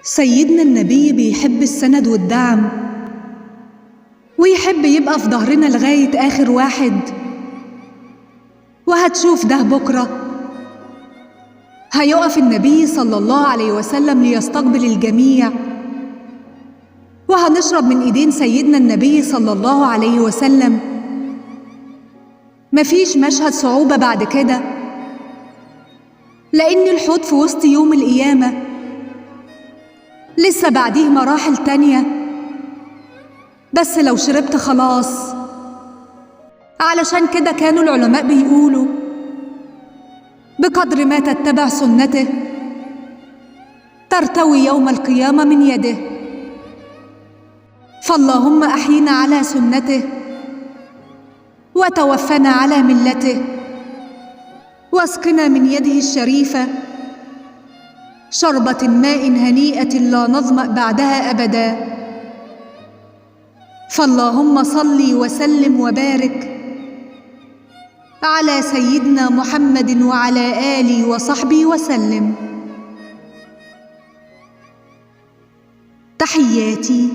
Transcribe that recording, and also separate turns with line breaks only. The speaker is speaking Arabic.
سيدنا النبي بيحب السند والدعم، ويحب يبقى في ظهرنا لغاية آخر واحد. وهتشوف ده بكرة. هيقف النبي صلى الله عليه وسلم ليستقبل الجميع، وهنشرب من إيدين سيدنا النبي صلى الله عليه وسلم. مفيش مشهد صعوبة بعد كده، لأن الحوض في وسط يوم القيامة. لسه بعديه مراحل تانية، بس لو شربت خلاص. علشان كده كانوا العلماء بيقولوا: بقدر ما تتبع سنته ترتوي يوم القيامة من يده. فاللهم أحينا على سنته، وتوفنا على ملته، واسقنا من يده الشريفة شربة ماء هنيئة لا نظمأ بعدها أبدا. فاللهم صل وسلم وبارك على سيدنا محمد وعلى آله وصحبه وسلم. تحياتي.